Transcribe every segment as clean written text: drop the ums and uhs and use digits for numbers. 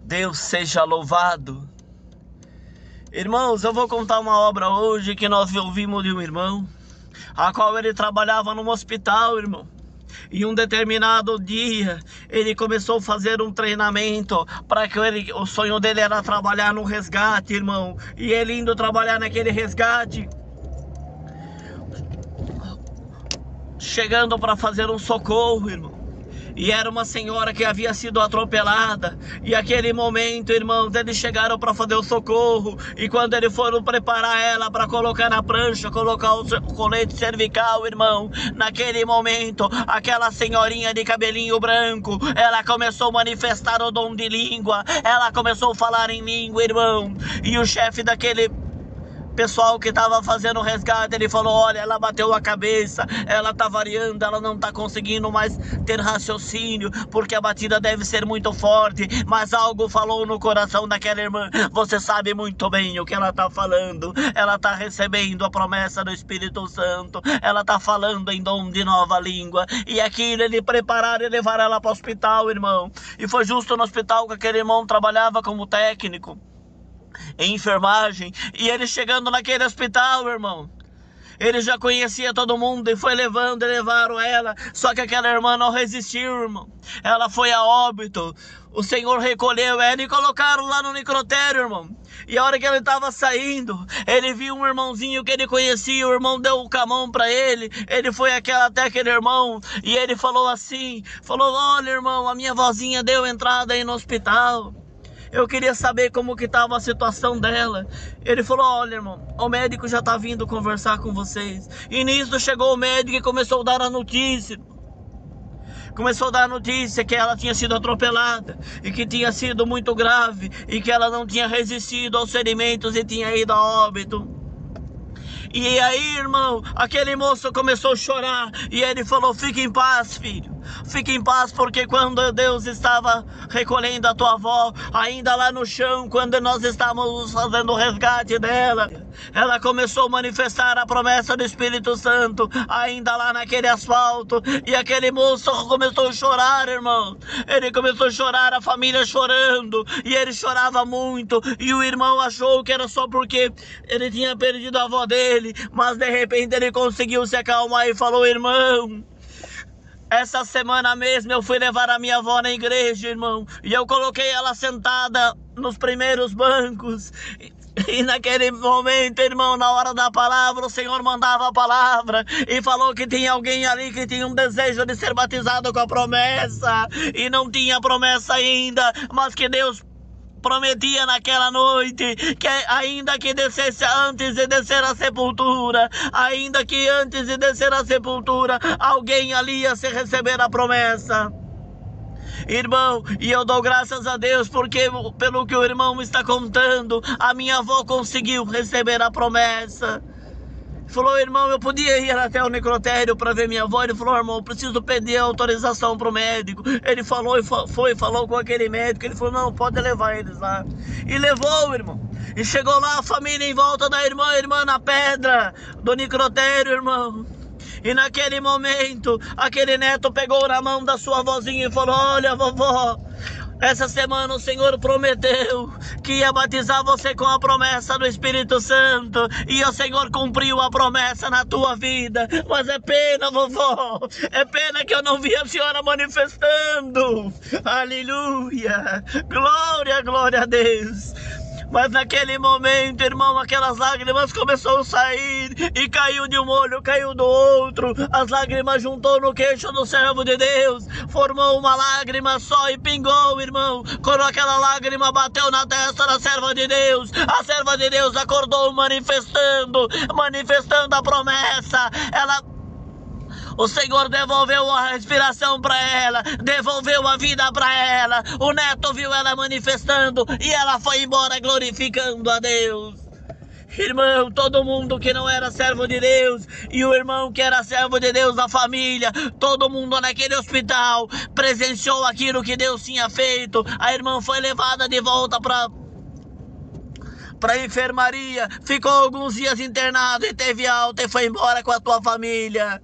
Deus seja louvado. Irmãos, eu vou contar uma obra hoje que nós ouvimos de um irmão, a qual ele trabalhava num hospital, irmão. E um determinado dia, ele começou a fazer um treinamento para que o sonho dele era trabalhar no resgate, irmão. E ele indo trabalhar naquele resgate, chegando para fazer um socorro, irmão. E era uma senhora que havia sido atropelada. E aquele momento, irmãos, eles chegaram para fazer o socorro. E quando eles foram preparar ela para colocar na prancha, colocar o colete cervical, irmão, naquele momento, aquela senhorinha de cabelinho branco, ela começou a manifestar o dom de língua. Ela começou a falar em língua, irmão. E o chefe daquele pessoal que estava fazendo o resgate, ele falou: olha, ela bateu a cabeça, ela tá variando, ela não tá conseguindo mais ter raciocínio, porque a batida deve ser muito forte, mas algo falou no coração daquela irmã. Você sabe muito bem o que ela tá falando. Ela tá recebendo a promessa do Espírito Santo, ela tá falando em dom de nova língua. E aquilo ele prepararam e levaram ela para o hospital, irmão. E foi justo no hospital que aquele irmão trabalhava como técnico em enfermagem. E ele chegando naquele hospital, irmão, ele já conhecia todo mundo e foi levando e levaram ela. Só que aquela irmã não resistiu, irmão. Ela foi a óbito. O Senhor recolheu ela e colocaram lá no necrotério, irmão. E a hora que ele estava saindo, ele viu um irmãozinho que ele conhecia. O irmão deu o camão para ele. Ele foi até aquele irmão e ele falou assim, falou: olha, irmão, a minha vozinha deu entrada aí no hospital. Eu queria saber como que estava a situação dela. Ele falou: olha, irmão, o médico já está vindo conversar com vocês. E nisso chegou o médico e começou a dar a notícia. Começou a dar a notícia que ela tinha sido atropelada e que tinha sido muito grave e que ela não tinha resistido aos ferimentos e tinha ido a óbito. E aí, irmão, aquele moço começou a chorar e ele falou: fique em paz, filho. Fique em paz, porque quando Deus estava recolhendo a tua avó, ainda lá no chão, quando nós estávamos fazendo o resgate dela, ela começou a manifestar a promessa do Espírito Santo, ainda lá naquele asfalto. E aquele moço começou a chorar, irmão. Ele começou a chorar, a família chorando, e ele chorava muito. E o irmão achou que era só porque ele tinha perdido a avó dele, mas de repente ele conseguiu se acalmar e falou: irmão, essa semana mesmo eu fui levar a minha avó na igreja, irmão, e eu coloquei ela sentada nos primeiros bancos. E naquele momento, irmão, na hora da palavra, o Senhor mandava a palavra e falou que tinha alguém ali que tinha um desejo de ser batizado com a promessa, e não tinha promessa ainda, mas que Deus prometia naquela noite, que ainda que descesse antes de descer a sepultura, ainda que antes de descer a sepultura, alguém ali ia se receber a promessa. Irmão, e eu dou graças a Deus porque, pelo que o irmão está contando, a minha avó conseguiu receber a promessa. Falou: irmão, eu podia ir até o necrotério para ver minha avó. Ele falou: irmão, eu preciso pedir autorização pro médico. Ele falou e falou com aquele médico. Ele falou: não, pode levar eles lá. E levou, irmão. E chegou lá a família em volta da irmã, a irmã na pedra do necrotério, irmão. E naquele momento, aquele neto pegou na mão da sua avózinha e falou: olha, vovó, essa semana o Senhor prometeu que ia batizar você com a promessa do Espírito Santo. E o Senhor cumpriu a promessa na tua vida. Mas é pena, vovó, é pena que eu não vi a senhora manifestando. Aleluia, glória, glória a Deus. Mas naquele momento, irmão, aquelas lágrimas começaram a sair e caiu de um olho, caiu do outro. As lágrimas juntou no queixo do servo de Deus, formou uma lágrima só e pingou, irmão. Quando aquela lágrima bateu na testa da serva de Deus, a serva de Deus acordou manifestando a promessa. O Senhor devolveu a respiração para ela, devolveu a vida para ela. O neto viu ela manifestando e ela foi embora glorificando a Deus. Irmão, todo mundo que não era servo de Deus e o irmão que era servo de Deus da família, todo mundo naquele hospital presenciou aquilo que Deus tinha feito. A irmã foi levada de volta para enfermaria, ficou alguns dias internado e teve alta e foi embora com a tua família.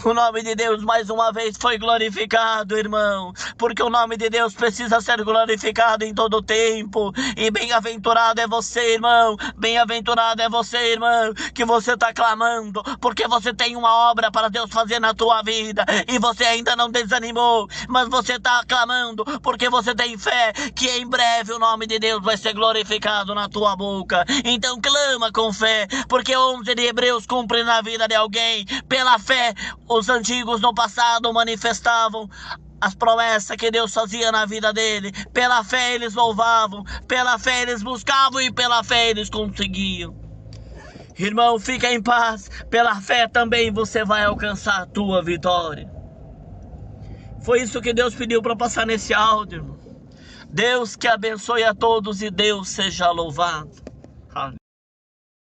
O nome de Deus mais uma vez foi glorificado, irmão, porque o nome de Deus precisa ser glorificado em todo o tempo. E bem-aventurado é você, irmão, bem-aventurado é você, irmão, que você está clamando, porque você tem uma obra para Deus fazer na tua vida, e você ainda não desanimou, mas você está clamando, porque você tem fé, que em breve o nome de Deus vai ser glorificado na tua boca. Então clama com fé, porque 11 de Hebreus cumpre na vida de alguém. Pela fé, os antigos no passado manifestavam as promessas que Deus fazia na vida dele. Pela fé eles louvavam, pela fé eles buscavam e pela fé eles conseguiam. Irmão, fica em paz. Pela fé também você vai alcançar a tua vitória. Foi isso que Deus pediu para passar nesse áudio, irmão. Deus que abençoe a todos e Deus seja louvado. Amém.